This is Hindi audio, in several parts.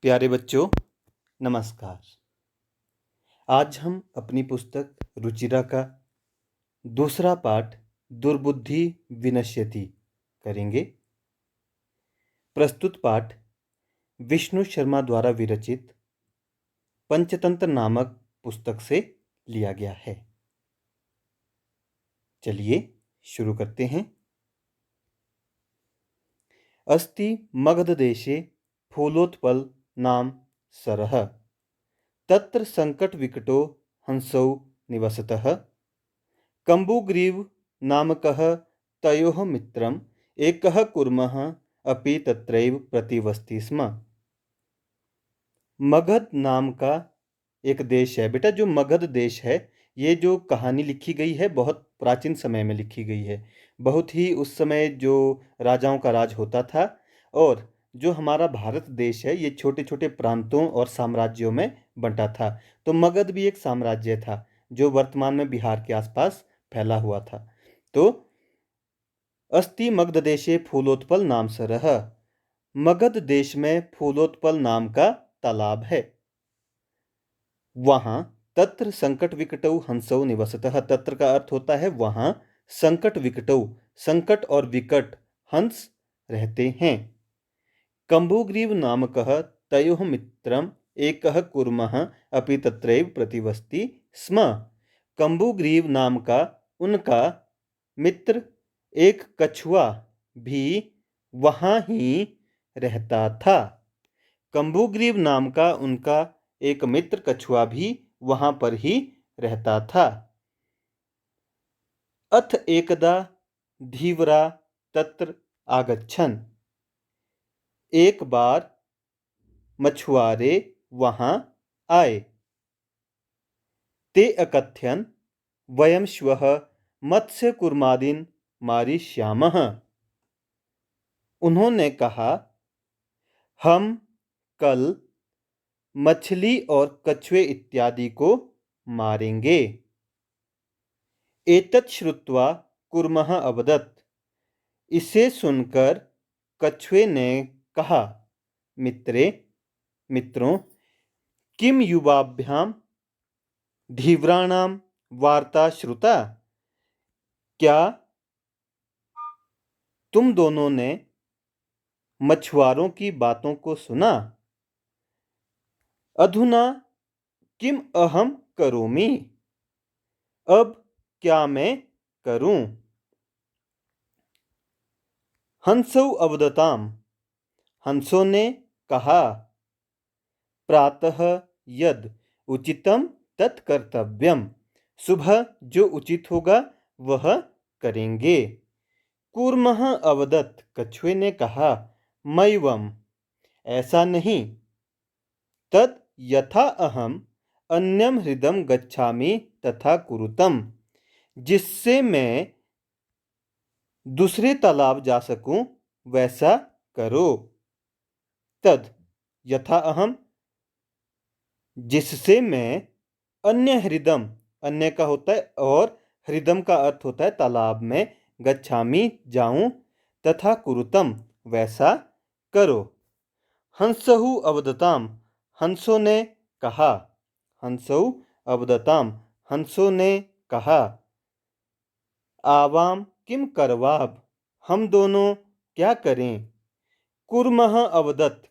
प्यारे बच्चों, नमस्कार। आज हम अपनी पुस्तक रुचिरा का दूसरा पाठ दुर्बुद्धि विनश्यति करेंगे। प्रस्तुत पाठ विष्णु शर्मा द्वारा विरचित पंचतंत्र नामक पुस्तक से लिया गया है। चलिए शुरू करते हैं। अस्ति मगधदेशे फूलोत्पल नाम सरः तत्र संकटविकटो हंसौ निवसतः कम्बुग्रीव नामकः तयोः मित्रम् एकः कुर्मः अपि तत्रैव प्रतिवसति स्म। मगध नाम का एक देश है बेटा। जो मगध देश है, ये जो कहानी लिखी गई है बहुत प्राचीन समय में लिखी गई है। बहुत ही उस समय जो राजाओं का राज होता था, और जो हमारा भारत देश है ये छोटे छोटे प्रांतों और साम्राज्यों में बंटा था। तो मगध भी एक साम्राज्य था जो वर्तमान में बिहार के आसपास फैला हुआ था। तो अस्ति मगध देशे फूलोत्पल नाम सरः, मगध देश में फूलोत्पल नाम का तालाब है। वहां तत्र संकट विकटौ हंसौ निवसतः, तत्र का अर्थ होता है वहां, संकट विकटौ, संकट और विकट हंस रहते हैं। कम्बुग्रीव नामकः तयोः मित्रम् एकः कुर्मः अपि तत्रैव प्रतिवसति स्म। कम्बुग्रीव नाम का उनका मित्र एक कछुआ भी वहां ही रहता था। कम्बुग्रीव नाम का उनका एक मित्र कछुआ भी वहां पर ही रहता था। अथ एकदा धीवरा तत्र आगच्छन्, एक बार मछुआरे वहां आए। ते अकथयन् वयं श्वः मत्स्यकूर्मादीन् मारिष्यामः। उन्होंने कहा, हम कल मछली और कछुए इत्यादि को मारेंगे। एतत् श्रुत्वा कूर्मः अवदत्, इसे सुनकर कछुए ने कहा, मित्रों, किम युवाभ्यां धीवराणां वार्ता श्रुता, क्या तुम दोनों ने मछुआरों की बातों को सुना? अधुना किम अहम करोमि, अब क्या मैं करूं? हंसौ अवदताम, हंसों ने कहा, प्रातः यद उचितम तत् कर्तव्यम, सुबह जो उचित होगा वह करेंगे। कूर्मः अवदत्, कछुए ने कहा, मैवम, ऐसा नहीं। तद यथा अहम अन्यम हृदम गच्छामि तथा कुरुतम, जिससे मैं दूसरे तालाब जा सकूं वैसा करो। तद यथा अहम, जिससे मैं, अन्य हृदम, अन्य का होता है, और हृदम का अर्थ होता है तालाब में, गच्छामि जाऊं, तथा कुरुतम वैसा करो। हंसहु अवदताम, हंसों ने कहा, हंसौ अवदताम, हंसों ने कहा, आवाम किम करवाब, हम दोनों क्या करें? कूर्मः अवदत्,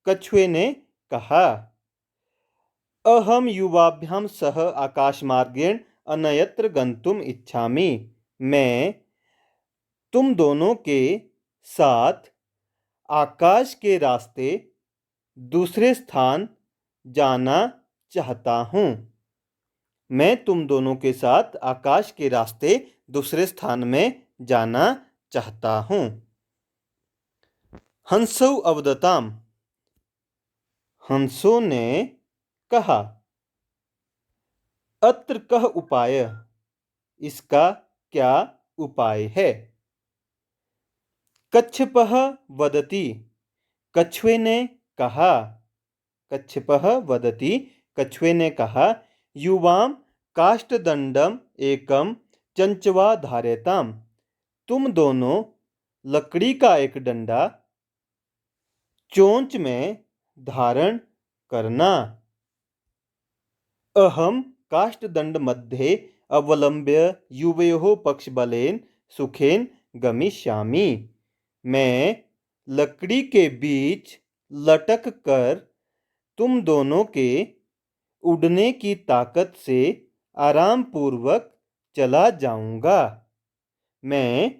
कछुए ने कहा, अहम युवाभ्याम सह आकाशमार्गेण अन्यत्र गंतुम इच्छामि, मैं तुम दोनों के साथ आकाश के रास्ते दूसरे स्थान जाना चाहता हूं। मैं तुम दोनों के साथ आकाश के रास्ते दूसरे स्थान में जाना चाहता हूं। हंसौ अवदताम, हंसों ने कहा, अत्र कः उपाय, इसका क्या उपाय है? कच्छपः वदति, कछुए ने कहा, कच्छपः वदति, कछुए ने कहा, युवाम काष्ठदंडम एकम चंचवा धार्यताम, तुम दोनों लकड़ी का एक डंडा चोंच में धारण करना। अहम काष्ठदंड मध्ये अवलंब्य युवयोः पक्षबलेन सुखेन गमिष्यामि। मैं लकड़ी के बीच लटक कर तुम दोनों के उड़ने की ताकत से आराम पूर्वक चला जाऊंगा। मैं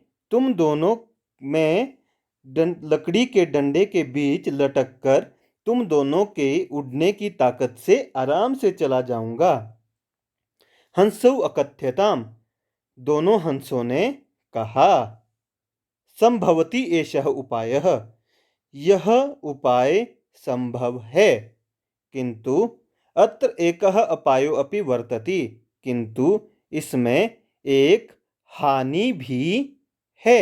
लकड़ी के डंडे के बीच लटक कर तुम दोनों के उड़ने की ताकत से आराम से चला जाऊंगा। हंसौ अकथ्यताम, दोनों हंसों ने कहा। संभवति एषः उपायः, यह उपाय संभव है। किंतु अत्र एकः अपायो अपि वर्तते, किंतु इसमें एक हानि भी है।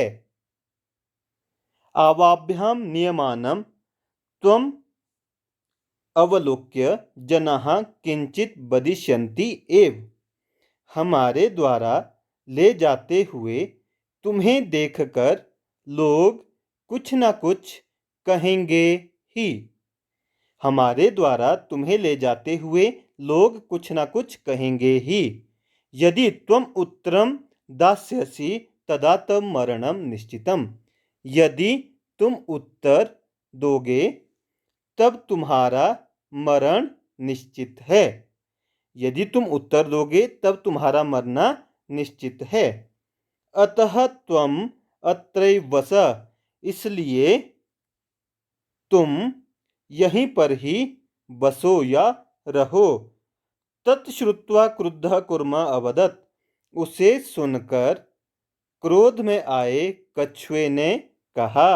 आवाभ्याम नियमानं त्वम् अवलोक्य जनाः किंचित वदिष्यन्ति एव। हमारे द्वारा ले जाते हुए तुम्हें देखकर लोग कुछ न कुछ कहेंगे ही। हमारे द्वारा तुम्हें ले जाते हुए लोग कुछ न कुछ कहेंगे ही। यदि त्वम उत्तरम दास्यसि तदा तव मरणम निश्चितम। यदि तुम उत्तर दोगे तब तुम्हारा मरण निश्चित है। यदि तुम उत्तर दोगे तब तुम्हारा मरना निश्चित है। अतः त्वम अत्रैव वस, इसलिए तुम यहीं पर ही बसो या रहो। तत्श्रुत्वा क्रुद्धः कूर्मः अवदत्, उसे सुनकर क्रोध में आए कछुए ने कहा,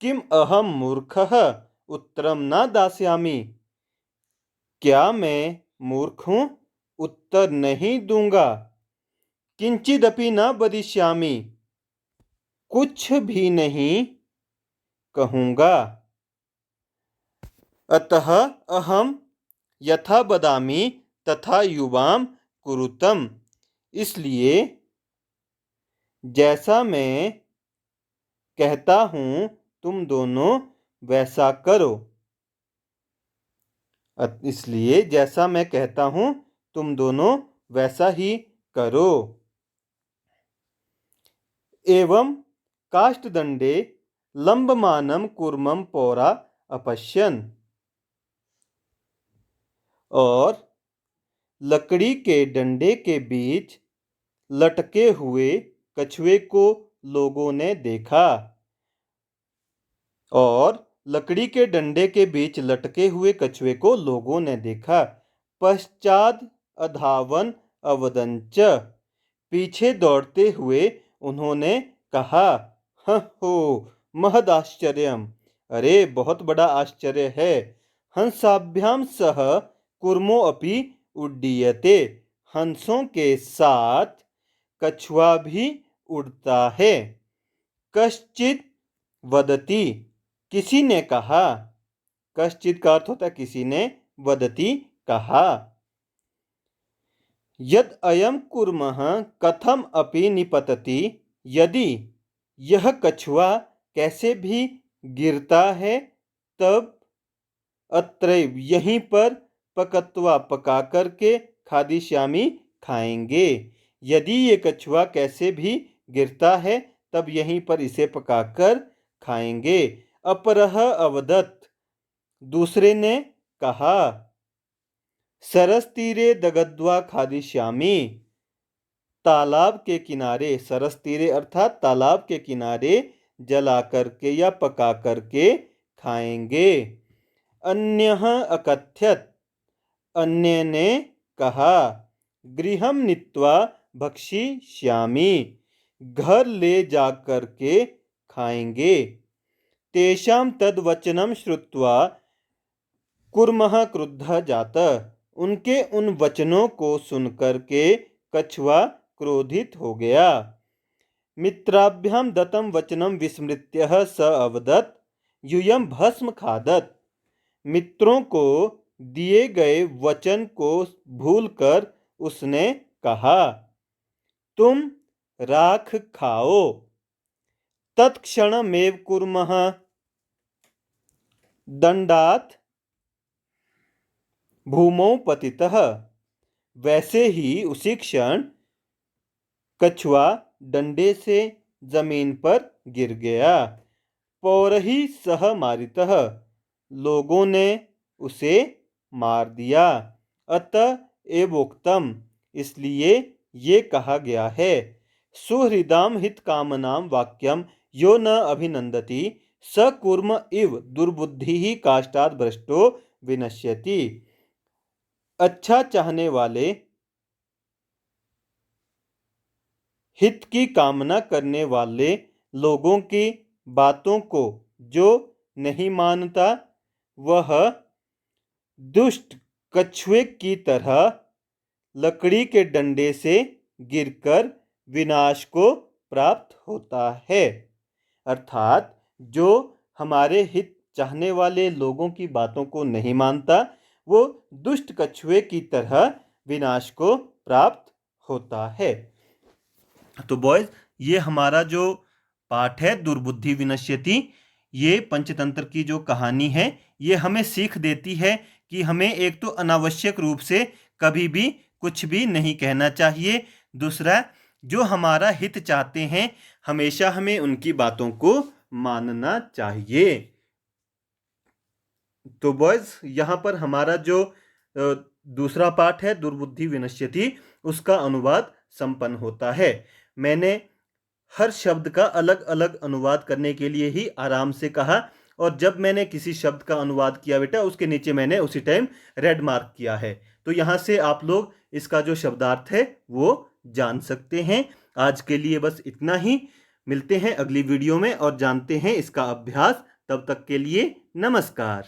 किम अहम मूर्खः उत्तरम न दास्यामि। क्या मैं मूर्ख हूँ, उत्तर नहीं दूंगा। किंचिदपि न वदिष्यामि, कुछ भी नहीं कहूंगा। अतः अहम यथा वदामि तथा युवाम कुरुतम, इसलिए जैसा मैं कहता हूँ तुम दोनों वैसा करो। इसलिए जैसा मैं कहता हूँ तुम दोनों वैसा ही करो। एवं काष्ठदंडे लंबमानं कूर्मं पौरा अपश्यन्, और लकड़ी के डंडे के बीच लटके हुए कछुए को लोगों ने देखा। और लकड़ी के डंडे के बीच लटके हुए कछुए को लोगों ने देखा। पश्चाद अधावन अवदंच, पीछे दौड़ते हुए उन्होंने कहा, हो महदाश्चर्यम, अरे बहुत बड़ा आश्चर्य है। हंसाभ्याम सह कूर्मो अपि उड्डीयते, हंसों के साथ कछुआ भी उड़ता है। कश्चित वदति, किसी ने कहा। कश्चित का अर्थ होता है किसी ने, वदति कहा। यद अयम कूर्मः कथम अपि निपतति, यदि यह कछुआ कैसे भी गिरता है तब अत्रैव यहीं पर पकत्वा पका करके खादिष्यामि खाएंगे। यदि ये कछुआ कैसे भी गिरता है तब यहीं पर इसे पकाकर खाएंगे। अपरः अवदत्, दूसरे ने कहा, सरस तीरे दगद्वा खादिष्यामि, तालाब के किनारे, सरस तीरे अर्थात तालाब के किनारे जला करके या पका करके खाएंगे। अन्यः अकथ्यत, अन्य ने कहा, गृहं नीत्वा भक्षिष्यामि, घर ले जा करके खाएंगे। तेषां तद वचनं श्रुत्वा कूर्मः क्रुद्धः जातः, उनके उन वचनों को सुनकर के कछुआ क्रोधित हो गया। मित्राभ्याम दत्तं वचनं विस्मृत्यः स अवदत्, यूयं भस्म खादत्, मित्रों को दिए गए वचन को भूलकर उसने कहा, तुम राख खाओ। तत्क्षणमेव कूर्मः दंडात भूमौ पतितः। वैसे ही उसी क्षण कछुआ डंडे से जमीन पर गिर गया। पौरही सह मारितः। लोगों ने उसे मार दिया। अतः एवोक्तम, इसलिए ये कहा गया है, सुहृदाम हित कामनाम वाक्यम यो न अभिनंदति स कूर्म इव दुर्बुद्धि ही काष्ठात् भ्रष्टो विनश्यति। अच्छा चाहने वाले, हित की कामना करने वाले लोगों की बातों को जो नहीं मानता, वह दुष्ट कछुए की तरह लकड़ी के डंडे से गिरकर विनाश को प्राप्त होता है। अर्थात जो हमारे हित चाहने वाले लोगों की बातों को नहीं मानता, वो दुष्ट कछुए की तरह विनाश को प्राप्त होता है। तो बॉयज, ये हमारा जो पाठ है दुर्बुद्धि विनश्यति, ये पंचतंत्र की जो कहानी है, ये हमें सीख देती है कि हमें एक तो अनावश्यक रूप से कभी भी कुछ भी नहीं कहना चाहिए। दूसरा, जो हमारा हित चाहते हैं, हमेशा हमें उनकी बातों को मानना चाहिए। तो बॉयज, यहाँ पर हमारा जो दूसरा पाठ है दुर्बुद्धि विनश्यति, उसका अनुवाद संपन्न होता है। मैंने हर शब्द का अलग अलग अनुवाद करने के लिए ही आराम से कहा, और जब मैंने किसी शब्द का अनुवाद किया बेटा, उसके नीचे मैंने उसी टाइम रेड मार्क किया है। तो यहाँ से आप लोग इसका जो शब्दार्थ है वो जान सकते हैं। आज के लिए बस इतना ही। मिलते हैं अगली वीडियो में और जानते हैं इसका अभ्यास। तब तक के लिए नमस्कार।